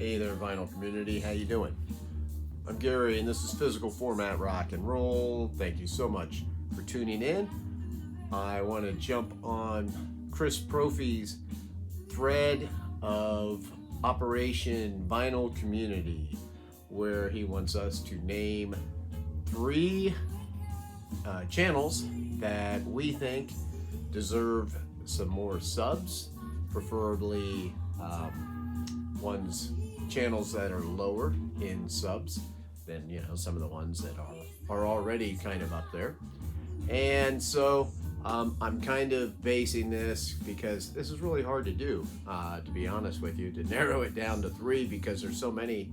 Hey there, vinyl community. How you doing? I'm Gary, and this is Physical Format Rock and Roll. Thank you so much for tuning in. I want to jump on Chris Prophy's thread of Operation Vinyl Community, where he wants us to name three channels that we think deserve some more subs, preferably channels that are lower in subs than some of the ones that are already kind of up there. And so I'm kind of basing this because this is really hard to do, to be honest with you, to narrow it down to three, because there's so many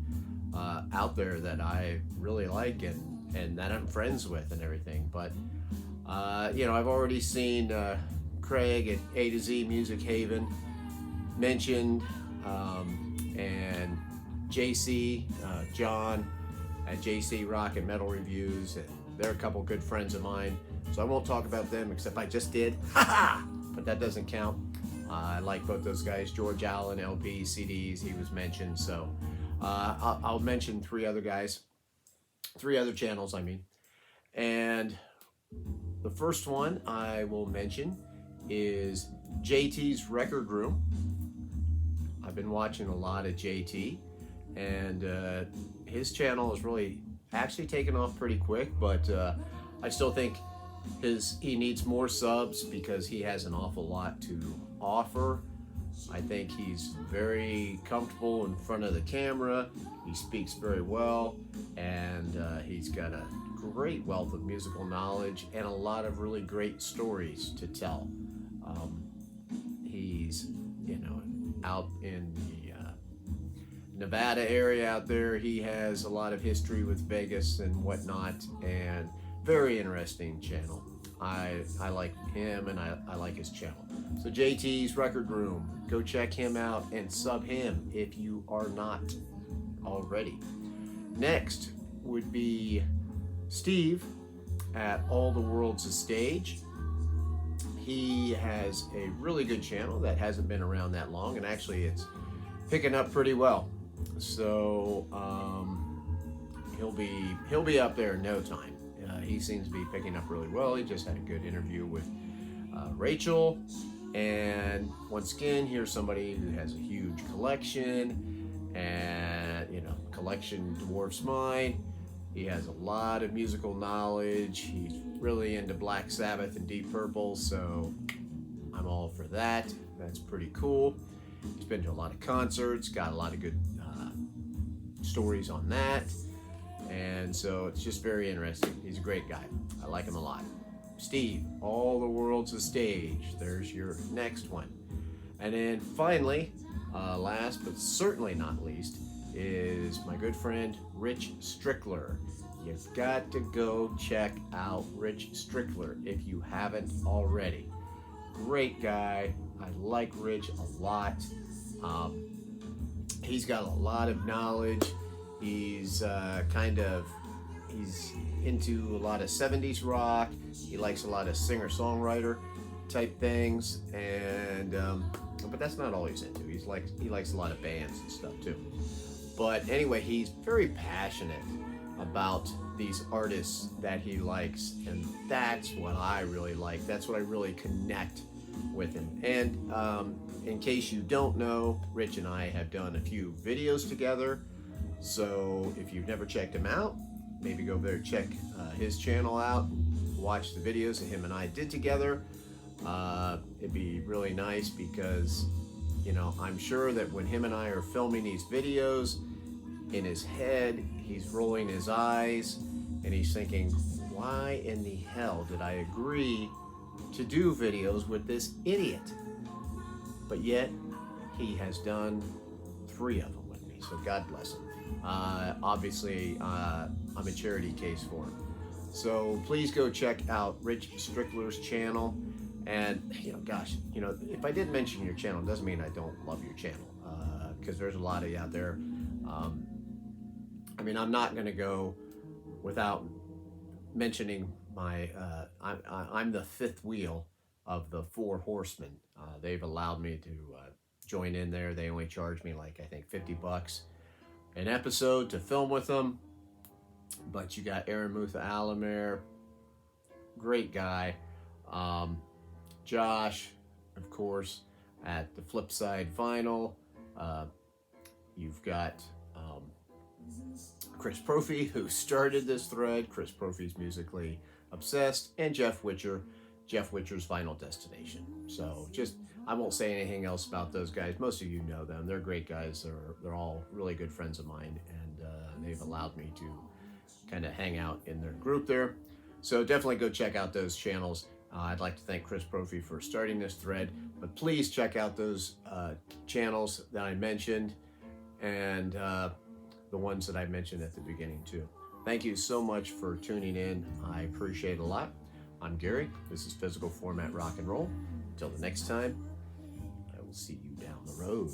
out there that I really like and that I'm friends with and everything. But I've already seen Craig at A to Z Music Haven mentioned, and JC, John at JC Rock and Metal Reviews, and they're a couple good friends of mine, so I won't talk about them, except I just did. But that doesn't count. I like both those guys. George Allen, LP, CDs, he was mentioned. So I'll mention three other channels, I mean. And the first one I will mention is JT's Record Room. I've been watching a lot of JT, and his channel is really actually taken off pretty quick, but I still think he needs more subs because he has an awful lot to offer. I think he's very comfortable in front of the camera. He speaks very well, and he's got a great wealth of musical knowledge and a lot of really great stories to tell. He's out in the Nevada area out there. He has a lot of history with Vegas and whatnot, and very interesting channel. I like him, and I like his channel. So JT's Record Room, go check him out and sub him if you are not already. Next would be Steve at All the World's a Stage. He has a really good channel that hasn't been around that long, and actually it's picking up pretty well. So he'll be up there in no time. He seems to be picking up really well. He just had a good interview with Rachel, and once again, here's somebody who has a huge collection, and collection dwarfs mine. He has a lot of musical knowledge. He's really into Black Sabbath and Deep Purple, so I'm all for that. That's pretty cool. He's been to a lot of concerts, got a lot of good stories on that, and so it's just very interesting. He's a great guy. I like him a lot. Steve, All the World's a Stage. There's your next one. And then finally, last but certainly not least, is my good friend Rich Strickler. You've got to go check out Rich Strickler if you haven't already. Great guy. I like Rich a lot. He's got a lot of knowledge. He's he's into a lot of 70s rock. He likes a lot of singer-songwriter type things, and but that's not all he's into. He likes a lot of bands and stuff too. But anyway, he's very passionate about these artists that he likes, and that's what I really like. That's what I really connect with him. And in case you don't know, Rich and I have done a few videos together. So if you've never checked him out, maybe go there, check his channel out, watch the videos that him and I did together. It'd be really nice because, I'm sure that when him and I are filming these videos, in his head, he's rolling his eyes and he's thinking, why in the hell did I agree to do videos with this idiot? But yet, he has done 3 of them with me, so God bless him. Obviously, I'm a charity case for him. So please go check out Rich Strickler's channel. And, if I did mention your channel, it doesn't mean I don't love your channel, because there's a lot of you out there. I'm not going to go without mentioning my, I'm the 5th wheel of the 4 Horsemen. They've allowed me to join in there. They only charge me I think $50 an episode to film with them. But you got Aaron Mutha Alamere, great guy. Josh, of course, at the Flipside Vinyl. You've got Chris Prophy, who started this thread. Chris Prophy's Musically Obsessed, and Jeff Witcher, Jeff Witcher's Vinyl Destination. So just, I won't say anything else about those guys. Most of you know them. They're great guys. They're all really good friends of mine, and they've allowed me to kind of hang out in their group there. So definitely go check out those channels. I'd like to thank Chris Prophy for starting this thread, but please check out those channels that I mentioned, and the ones that I mentioned at the beginning too. Thank you so much for tuning in. I appreciate it a lot. I'm Gary. This is Physical Format Rock and Roll. Until the next time, I will see you down the road.